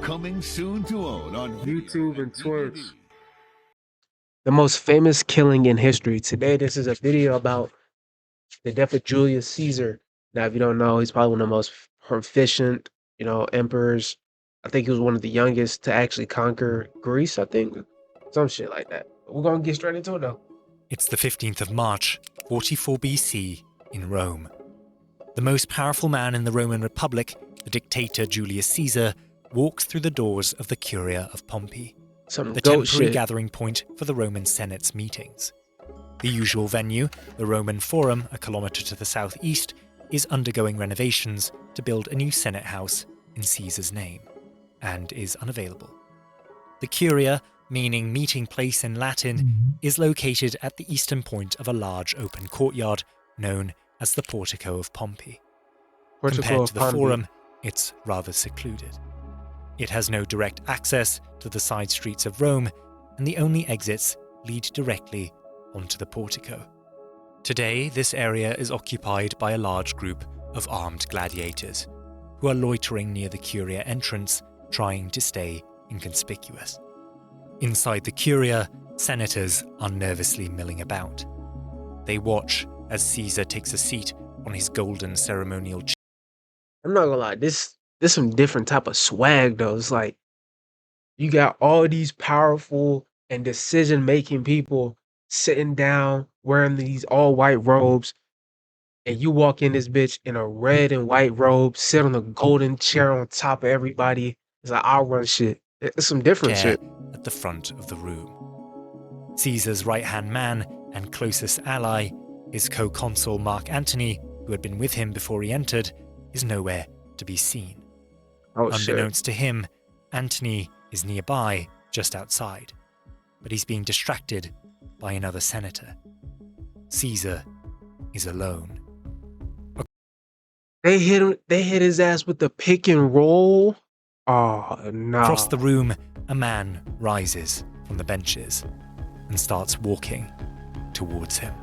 Coming soon to own on YouTube and Twitch. The most famous killing in history. Today, this is a video about the death of Julius Caesar. Now, if you don't know, he's probably one of the most proficient, emperors. I think he was one of the youngest to actually conquer Greece, I think. Some shit like that. We're going to get straight into it, though. It's the 15th of March, 44 BC, in Rome. The most powerful man in the Roman Republic, the dictator Julius Caesar, walks through the doors of the Curia of Pompey, the temporary gathering point for the Roman Senate's meetings. The usual venue, the Roman Forum, a kilometre to the southeast, is undergoing renovations to build a new Senate house in Caesar's name, and is unavailable. The Curia, meaning meeting place in Latin, is located at the eastern point of a large open courtyard known as the Portico of Pompey. Compared to the Forum, it's rather secluded. It has no direct access to the side streets of Rome, and the only exits lead directly onto the portico. Today, this area is occupied by a large group of armed gladiators, who are loitering near the Curia entrance, trying to stay inconspicuous. Inside the Curia, senators are nervously milling about. They watch as Caesar takes a seat on his golden ceremonial chair. I'm not gonna lie, this some different type of swag though. It's like you got all these powerful and decision-making people sitting down wearing these all white robes, and you walk in this bitch in a red and white robe, sit on a golden chair on top of everybody. It's like, I'll run shit. It's some different shit. At the front of the room. Caesar's right-hand man and closest ally, his co-consul Mark Antony, who had been with him before he entered, is nowhere to be seen. Unbeknownst to him, Antony is nearby, just outside, but he's being distracted by another senator. Caesar is alone. They hit his ass with the pick and roll. Oh, no. Across the room, a man rises from the benches and starts walking towards him.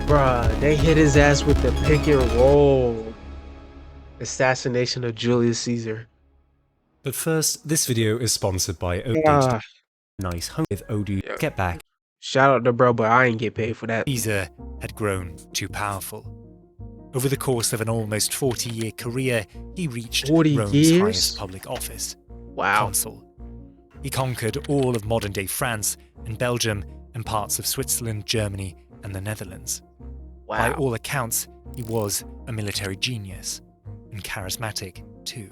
Bruh, they hit his ass with the pick and roll. Assassination of Julius Caesar. But first, this video is sponsored by Odoo. Nice home with Odoo. Yeah. Get back. Shout out to bro, but I ain't get paid for that. Caesar had grown too powerful. Over the course of an almost 40-year career, he reached Rome's highest public office, consul. He conquered all of modern-day France and Belgium and parts of Switzerland, Germany, and the Netherlands. By all accounts, he was a military genius, and charismatic too.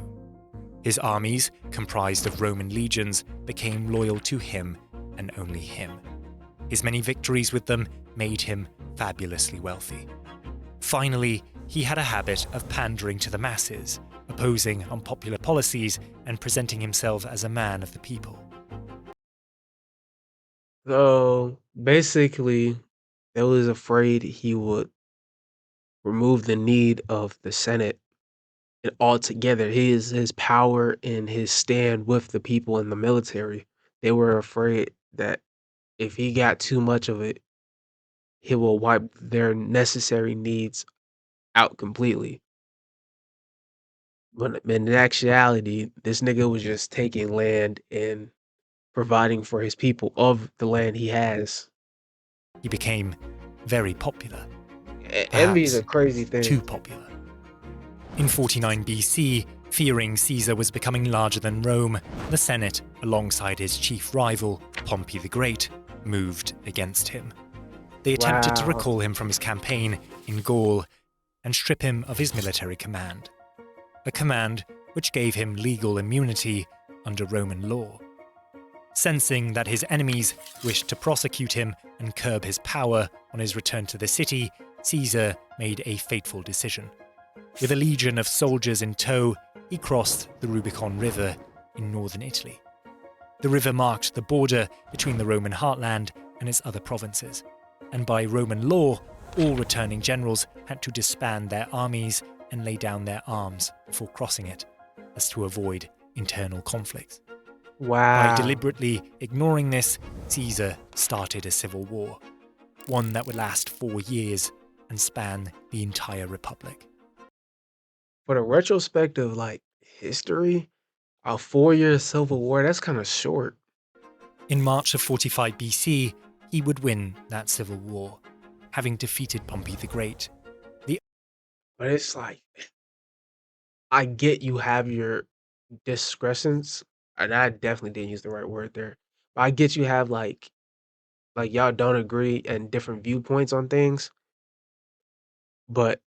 His armies, comprised of Roman legions, became loyal to him and only him. His many victories with them made him fabulously wealthy. Finally, he had a habit of pandering to the masses, opposing unpopular policies and presenting himself as a man of the people. So basically, they was afraid he would remove the need of the Senate and altogether. His power and his stand with the people in the military. They were afraid that if he got too much of it, he will wipe their necessary needs out completely. But in actuality, this nigga was just taking land and providing for his people of the land he has. He became very popular. Envy is a crazy thing. Too popular. In 49 BC, fearing Caesar was becoming larger than Rome, the Senate, alongside his chief rival, Pompey the Great, moved against him. They attempted to recall him from his campaign in Gaul and strip him of his military command. A command which gave him legal immunity under Roman law. Sensing that his enemies wished to prosecute him and curb his power on his return to the city, Caesar made a fateful decision. With a legion of soldiers in tow, he crossed the Rubicon River in northern Italy. The river marked the border between the Roman heartland and its other provinces, and by Roman law, all returning generals had to disband their armies and lay down their arms before crossing it, as to avoid internal conflicts. By deliberately ignoring this, Caesar started a civil war, one that would last 4 years and span the entire republic. for the retrospective, like history, a 4-year civil war, that's kind of short. In March of 45 BC, he would win that civil war, having defeated Pompey the Great. But it's like, I get you have your discretions, and I definitely didn't use the right word there. But I get you have like y'all don't agree and different viewpoints on things, but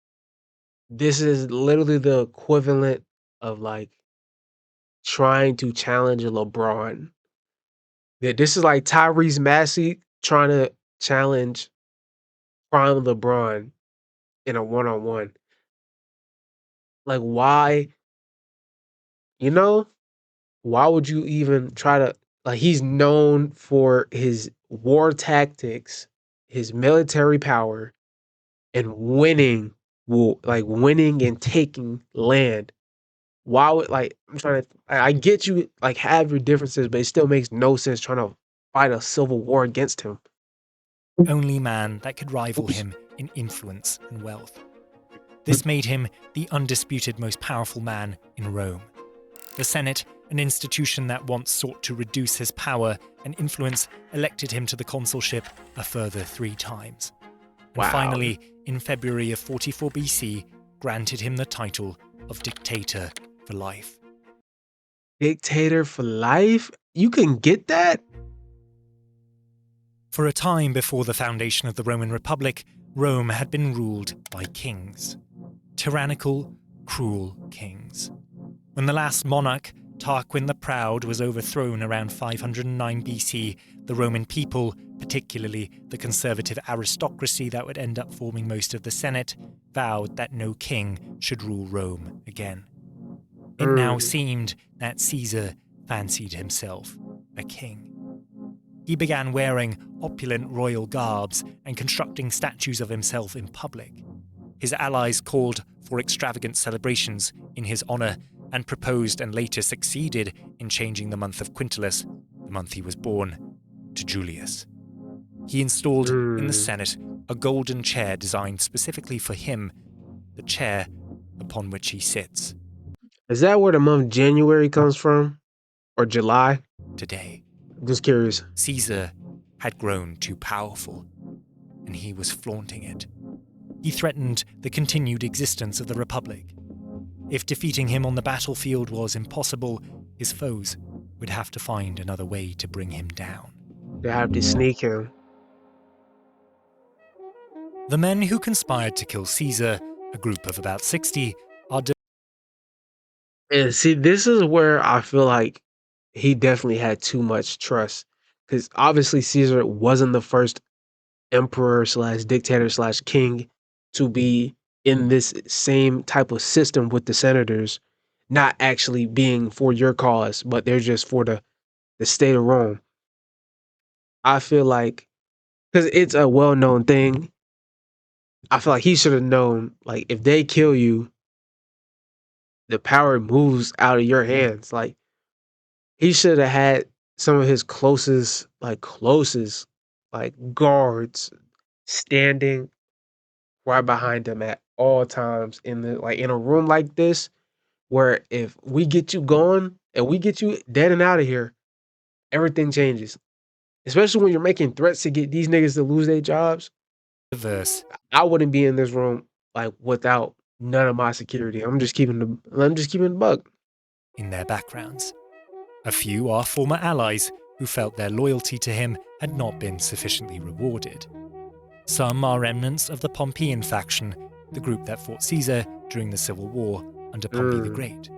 this is literally the equivalent of like trying to challenge a LeBron. Yeah, this is like Tyrese Maxey trying to challenge prime LeBron in a one-on-one. Like, why? You know, why would you even try to? Like, he's known for his war tactics, his military power, and winning. Like winning and taking land. Why would like I'm trying to? I get you like have your differences, but it still makes no sense trying to fight a civil war against him. Only man that could rival him in influence and wealth. This made him the undisputed most powerful man in Rome. The Senate, an institution that once sought to reduce his power and influence, elected him to the consulship a further 3 times. And Wow. finally, in February of 44 BC, granted him the title of dictator for life. Dictator for life? You can get that? For a time before the foundation of the Roman Republic, Rome had been ruled by kings. Tyrannical, cruel kings. When the last monarch, Tarquin the Proud, was overthrown around 509 BC, the Roman people, particularly the conservative aristocracy that would end up forming most of the Senate, vowed that no king should rule Rome again. It now seemed that Caesar fancied himself a king. He began wearing opulent royal garbs and constructing statues of himself in public. His allies called for extravagant celebrations in his honor and proposed and later succeeded in changing the month of Quintilis, the month he was born, to Julius. He installed in the Senate a golden chair designed specifically for him, the chair upon which he sits Is that where the month January comes from? Or July? today. Just curious. Caesar had grown too powerful, and he was flaunting it. He threatened the continued existence of the Republic. If defeating him on the battlefield was impossible, his foes would have to find another way to bring him down. They have to sneak him. The men who conspired to kill Caesar, a group of about 60, are And see, this is where I feel like he definitely had too much trust. Because obviously Caesar wasn't the first emperor slash dictator slash king to be in this same type of system with the senators, not actually being for your cause, but they're just for the state of Rome. I feel like, because it's a well-known thing, I feel like he should have known, like, if they kill you, the power moves out of your hands. Like, he should have had some of his closest guards standing right behind him at all times in a room like this, where if we get you gone and we get you dead and out of here, everything changes. Especially when you're making threats to get these niggas to lose their jobs. diverse. I wouldn't be in this room like without none of my security. I'm just keeping the buck. In their backgrounds. A few are former allies who felt their loyalty to him had not been sufficiently rewarded. Some are remnants of the Pompeian faction, the group that fought Caesar during the civil war under Pompey the Great,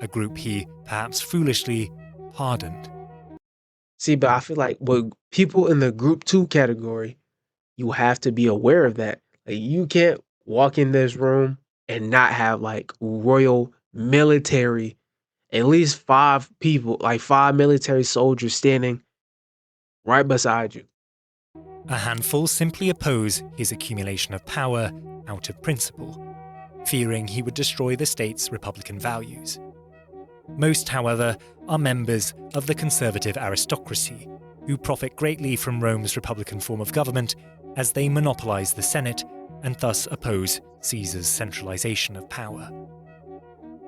a group he, perhaps foolishly, pardoned. See, but I feel like with people in the group 2 category, you have to be aware of that. Like, you can't walk in this room and not have like royal military, at least 5 people, like 5 military soldiers standing right beside you. A handful simply oppose his accumulation of power out of principle, fearing he would destroy the state's republican values. Most, however, are members of the conservative aristocracy, who profit greatly from Rome's republican form of government as they monopolize the Senate and thus oppose Caesar's centralization of power.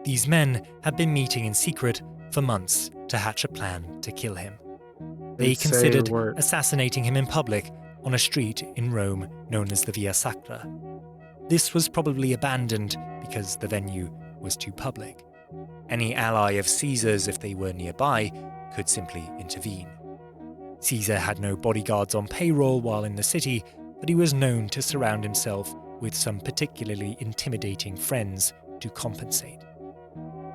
These men had been meeting in secret for months to hatch a plan to kill him. They Insane considered work. assassinating him in public on a street in Rome known as the Via Sacra. This was probably abandoned because the venue was too public. Any ally of Caesar's, if they were nearby, could simply intervene. Caesar had no bodyguards on payroll while in the city, but he was known to surround himself with some particularly intimidating friends to compensate.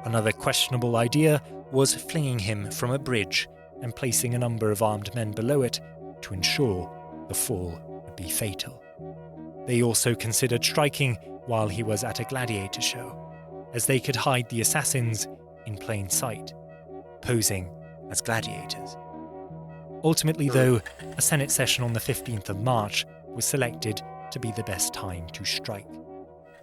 Another questionable idea was flinging him from a bridge and placing a number of armed men below it to ensure the fall would be fatal. They also considered striking while he was at a gladiator show, as they could hide the assassins in plain sight, posing as gladiators. Ultimately, though, a Senate session on the 15th of March was selected to be the best time to strike.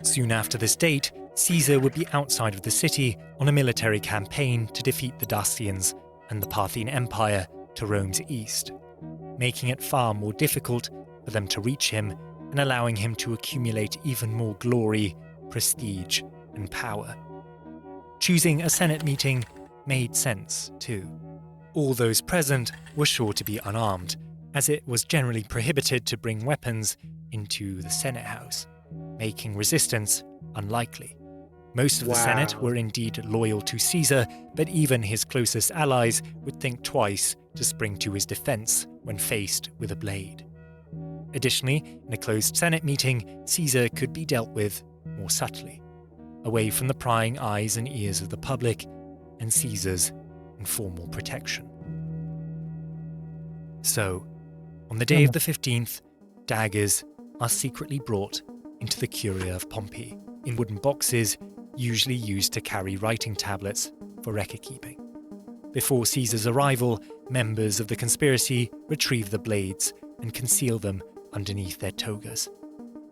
Soon after this date, Caesar would be outside of the city on a military campaign to defeat the Dacians and the Parthian Empire to Rome's east, making it far more difficult for them to reach him and allowing him to accumulate even more glory, prestige, and power. Choosing a Senate meeting made sense, too. All those present were sure to be unarmed, as it was generally prohibited to bring weapons into the Senate House, making resistance unlikely. Most of the Senate were indeed loyal to Caesar, but even his closest allies would think twice to spring to his defense when faced with a blade. Additionally, in a closed Senate meeting, Caesar could be dealt with more subtly, away from the prying eyes and ears of the public and Caesar's informal protection. So, on the day of the 15th, daggers are secretly brought into the Curia of Pompey in wooden boxes usually used to carry writing tablets for record-keeping. Before Caesar's arrival, members of the conspiracy retrieve the blades and conceal them underneath their togas.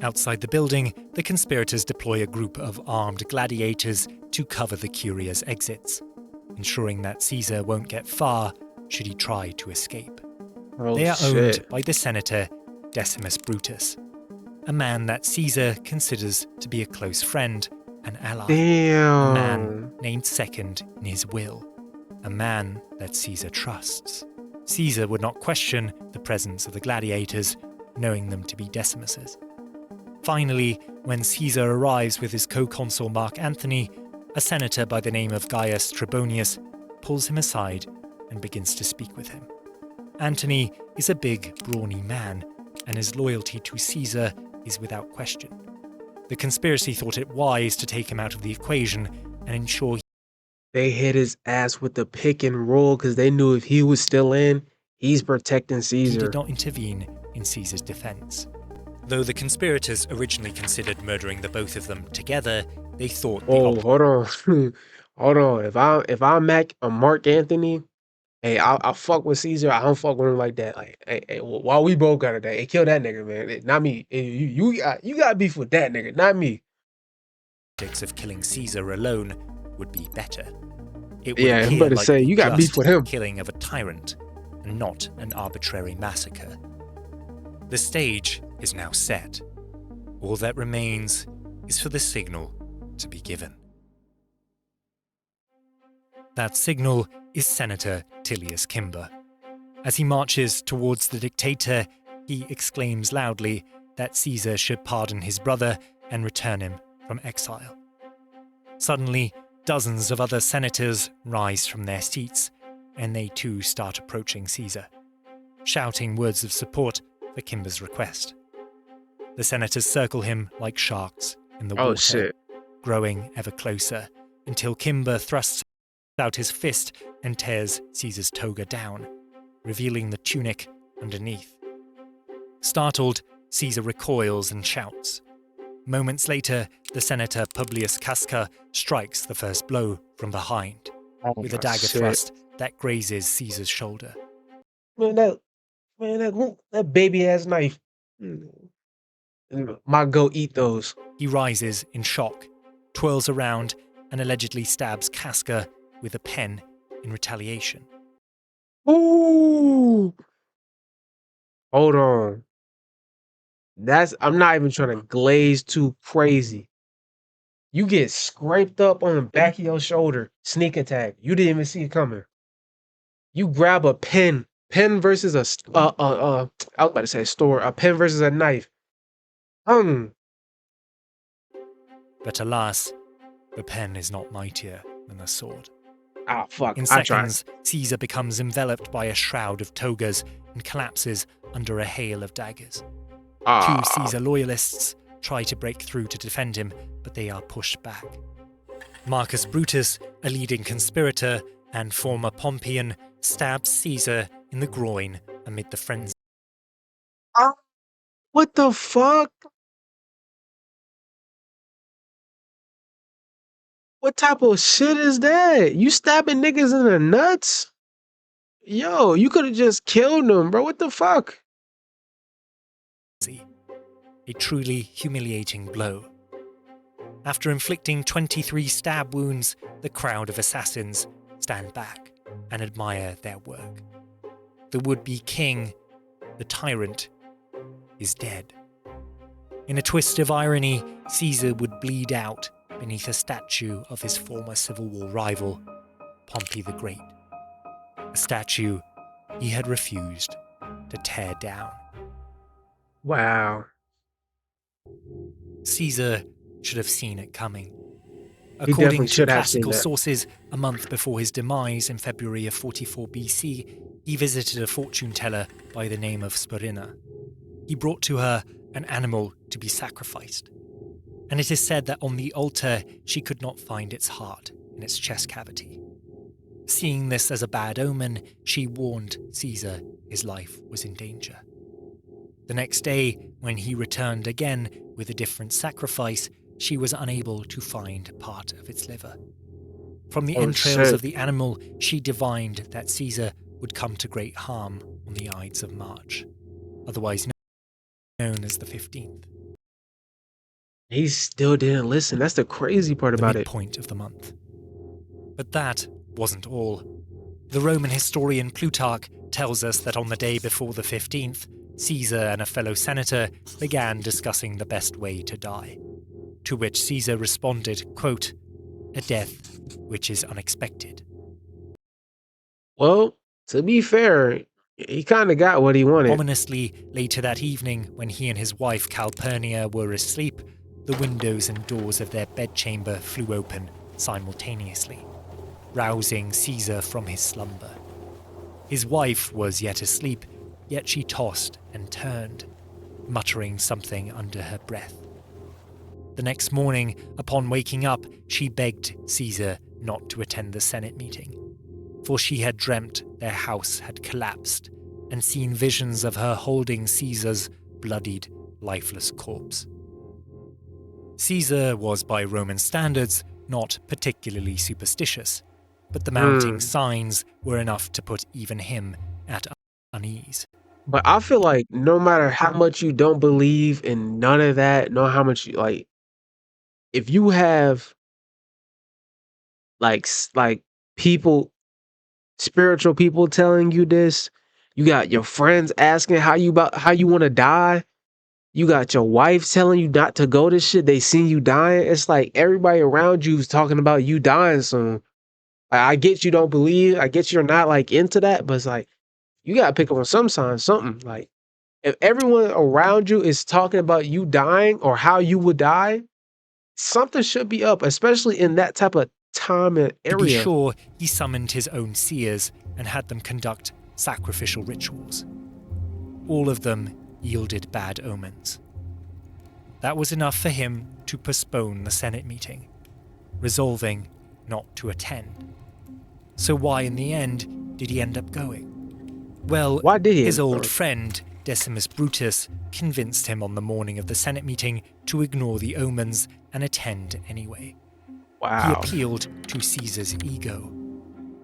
Outside the building, the conspirators deploy a group of armed gladiators to cover the Curia's exits, ensuring that Caesar won't get far should he try to escape. They are owned by the senator Decimus Brutus, a man that Caesar considers to be a close friend and ally. Damn. A man named second in his will. A man that Caesar trusts. Caesar would not question the presence of the gladiators, knowing them to be Decimus's. Finally, when Caesar arrives with his co-consul Mark Antony, a senator by the name of Gaius Trebonius pulls him aside and begins to speak with him. Antony is a big, brawny man, and his loyalty to Caesar is without question. The conspiracy thought it wise to take him out of the equation and ensure they hit his ass with the pick and roll because they knew if he was still in, he's protecting he Caesar. did not intervene in Caesar's defense. Though the conspirators originally considered murdering the both of them together, they thought the Hold on. Hold on. If I'm Mark Anthony, hey, I'll fuck with Caesar. I don't fuck with him like that. Like, hey, while we both got it, hey, kill that nigga, man. Not me. Hey, you got beef with that nigga, not me. tactics of killing Caesar alone would be better. It would Yeah, I'm appear about to like say, the you got beef just with him. killing of a tyrant, and not an arbitrary massacre. The stage is now set. All that remains is for the signal to be given. That signal is Senator Tillius Cimber. As he marches towards the dictator, he exclaims loudly that Caesar should pardon his brother and return him from exile. Suddenly, dozens of other senators rise from their seats, and they too start approaching Caesar, shouting words of support for Cimber's request. The senators circle him like sharks in the water, growing ever closer, until Cimber thrusts out his fist and tears Caesar's toga down, revealing the tunic underneath. Startled, Caesar recoils and shouts. Moments later, the senator Publius Casca strikes the first blow from behind, with a dagger thrust that grazes Caesar's shoulder. Man, that baby ass knife. Might go eat those. He rises in shock, twirls around, and allegedly stabs Casca with a pen in retaliation. Ooh! Hold on. I'm not even trying to glaze too crazy. You get scraped up on the back of your shoulder, sneak attack. You didn't even see it coming. You grab a pen, pen versus I was about to say a store, a pen versus a knife. But alas, the pen is not mightier than the sword. Ah, fuck. In I tried. seconds, Caesar becomes enveloped by a shroud of togas and collapses under a hail of daggers. Two Ah, Caesar loyalists try to break through to defend him, but they are pushed back. Marcus Brutus, a leading conspirator and former Pompeian, stabs Caesar in the groin amid the frenzy. what the fuck? What type of shit is that? You stabbing niggas in the nuts? Yo, you could have just killed them, bro. What the fuck? A truly humiliating blow. After inflicting 23 stab wounds, the crowd of assassins stand back and admire their work. The would-be king, the tyrant, is dead. In a twist of irony, Caesar would bleed out beneath a statue of his former Civil War rival, Pompey the Great. A statue he had refused to tear down. Wow. Caesar should have seen it coming. He According definitely to should have seen classical that. sources, a month before his demise in February of 44 BC, he visited a fortune teller by the name of Spurinna. He brought to her an animal to be sacrificed, and it is said that on the altar she could not find its heart in its chest cavity. Seeing this as a bad omen, she warned Caesar his life was in danger. The next day, when he returned again with a different sacrifice, she was unable to find part of its liver. From the entrails shit. of the animal, she divined that Caesar would come to great harm on the Ides of March, otherwise known as the 15th. He still didn't listen. That's the crazy part The about it. midpoint of the month. But that wasn't all. The Roman historian Plutarch tells us that on the day before the 15th, Caesar and a fellow senator began discussing the best way to die. To which Caesar responded, quote, "A death which is unexpected." Well, to be fair, he kind of got what he wanted. Ominously, later that evening, when he and his wife Calpurnia were asleep, the windows and doors of their bedchamber flew open simultaneously, rousing Caesar from his slumber. His wife was yet asleep, yet she tossed and turned, muttering something under her breath. The next morning, upon waking up, she begged Caesar not to attend the Senate meeting, for she had dreamt their house had collapsed and seen visions of her holding Caesar's bloodied, lifeless corpse. Caesar was, by Roman standards, not particularly superstitious, but the mounting signs were enough to put even him at unease. But I feel like no matter how much you don't believe in none of that, no how much you like, if you have like people, spiritual people telling you this, you got your friends asking how you want to die, you got your wife telling you not to go to shit, they seen you dying. It's like everybody around you is talking about you dying soon. Like, I get you don't believe, I get you're not like into that, but it's like you gotta pick up on some signs, something. Like if everyone around you is talking about you dying or how you would die, something should be up, especially in that type of time and To be area. sure, he summoned his own seers and had them conduct sacrificial rituals. All of them yielded bad omens. That was enough for him to postpone the Senate meeting, resolving not to attend. So why, in the end, did he end up going? Well, Why did he his end up old going? friend, Decimus Brutus, convinced him on the morning of the Senate meeting to ignore the omens and attend anyway. He Wow. appealed to Caesar's ego.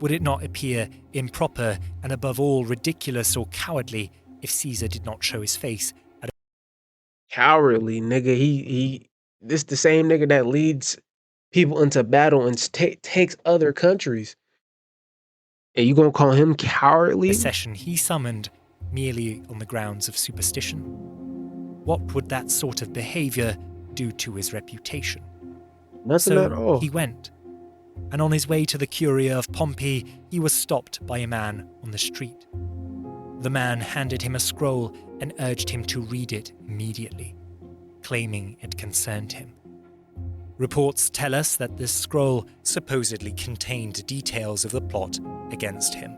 Would it not appear improper and above all ridiculous or cowardly if Caesar did not show his face at Cowardly nigga. This the same nigga that leads people into battle and takes other countries. And you gonna call him cowardly? a session he summoned merely on the grounds of superstition? What would that sort of behavior do to his reputation? Nothing at So all. he went. And on his way to the Curia of Pompey, he was stopped by a man on the street. The man handed him a scroll and urged him to read it immediately, claiming it concerned him. Reports tell us that this scroll supposedly contained details of the plot against him.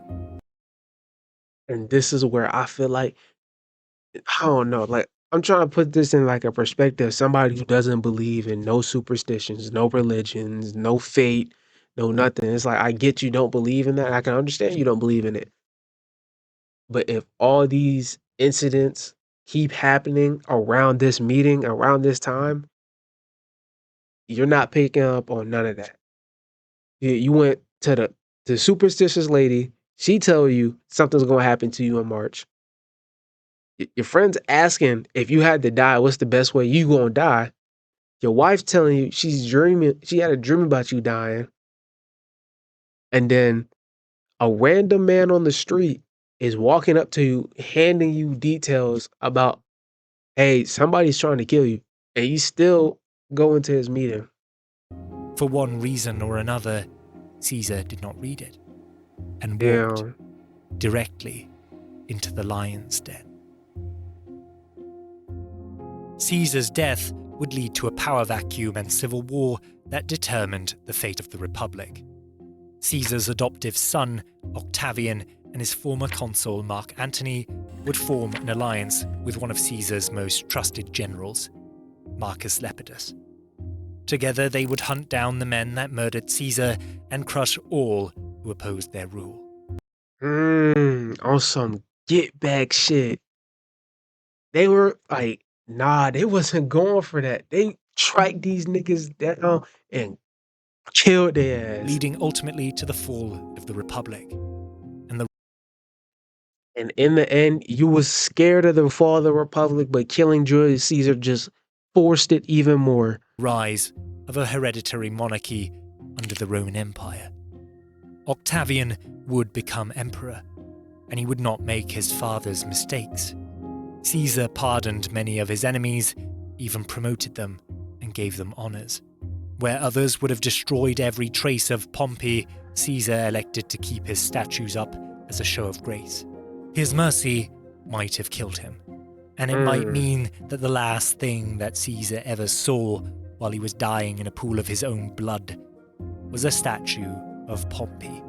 And this is where I feel like, I don't know, like, I'm trying to put this in like a perspective. Somebody who doesn't believe in no superstitions, no religions, no fate, no nothing. It's like, I get you don't believe in that. I can understand you don't believe in it. But if all these incidents keep happening around this meeting, around this time, you're not picking up on none of that. You went to the superstitious lady. She tell you something's gonna happen to you in March. Your friend's asking if you had to die, what's the best way you gonna die? Your wife telling you she's dreaming, she had a dream about you dying. And then a random man on the street is walking up to you, handing you details about, hey, somebody's trying to kill you. And you still go into his meeting. For one reason or another, Caesar did not read it and walked Damn. directly into the lion's den. Caesar's death would lead to a power vacuum and civil war that determined the fate of the Republic. Caesar's adoptive son, Octavian, and his former consul, Mark Antony, would form an alliance with one of Caesar's most trusted generals, Marcus Lepidus. Together, they would hunt down the men that murdered Caesar and crush all who opposed their rule. On some get back shit. They were like, nah, they wasn't going for that. They tracked these niggas down and killed their ass. Leading ultimately to the fall of the Republic. And in the end, you was scared of the fall of the Republic, but killing Julius Caesar just forced it even more. Rise of a hereditary monarchy under the Roman Empire. Octavian would become emperor, and he would not make his father's mistakes. Caesar pardoned many of his enemies, even promoted them and gave them honors. Where others would have destroyed every trace of Pompey, Caesar elected to keep his statues up as a show of grace. His mercy might have killed him, and it might mean that the last thing that Caesar ever saw while he was dying in a pool of his own blood was a statue of Pompey.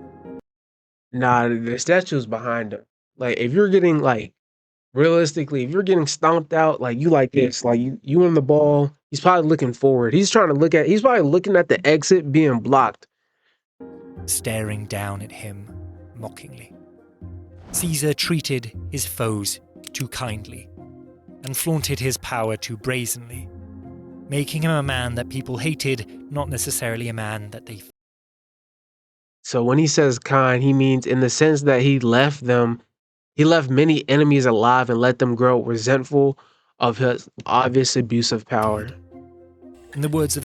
Nah, the statue's behind him. Like, if you're getting, like, realistically, if you're getting stomped out, like, you like this, like, you on the ball, he's probably looking forward. He's probably looking at the exit being blocked. Staring down at him mockingly. Caesar treated his foes too kindly and flaunted his power too brazenly, making him a man that people hated, not necessarily a man that they... So when he says kind, he means in the sense that he left many enemies alive and let them grow resentful of his obvious abuse of power. In the words of...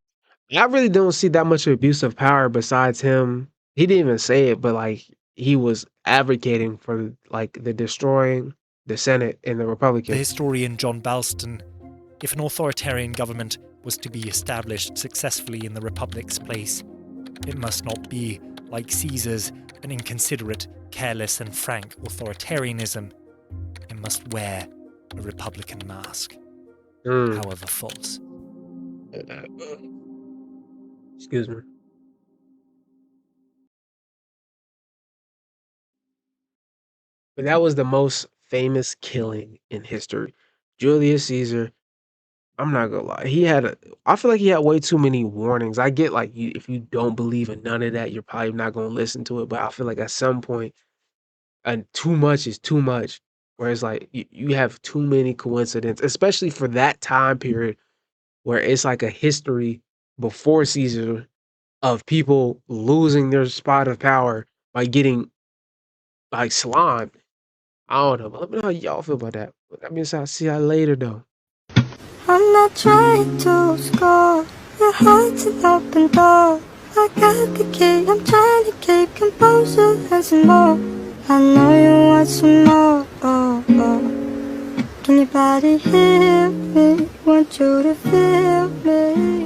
I really don't see that much abuse of power besides him. He didn't even say it, but like he was advocating for like the destroying the Senate and the Republican. The historian John Balston, if an authoritarian government was to be established successfully in the Republic's place, it must not be, like Caesar's, an inconsiderate, careless and frank authoritarianism. It must wear a Republican mask, however false. Excuse me. But that was the most famous killing in history. Julius Caesar, I'm not gonna lie. I feel like he had way too many warnings. I get like if you don't believe in none of that, you're probably not gonna listen to it. But I feel like at some point, and too much is too much. Whereas like you have too many coincidences, especially for that time period where it's like a history before Caesar of people losing their spot of power by getting like slimed. I don't know, but let me know how y'all feel about that. But that means I'll see y'all later though. I'm not trying to score. Your heart's an open door. I got the key. I'm trying to keep composure and some more. I know you want some more. Oh, oh. Can your body hear me? Want you to feel me?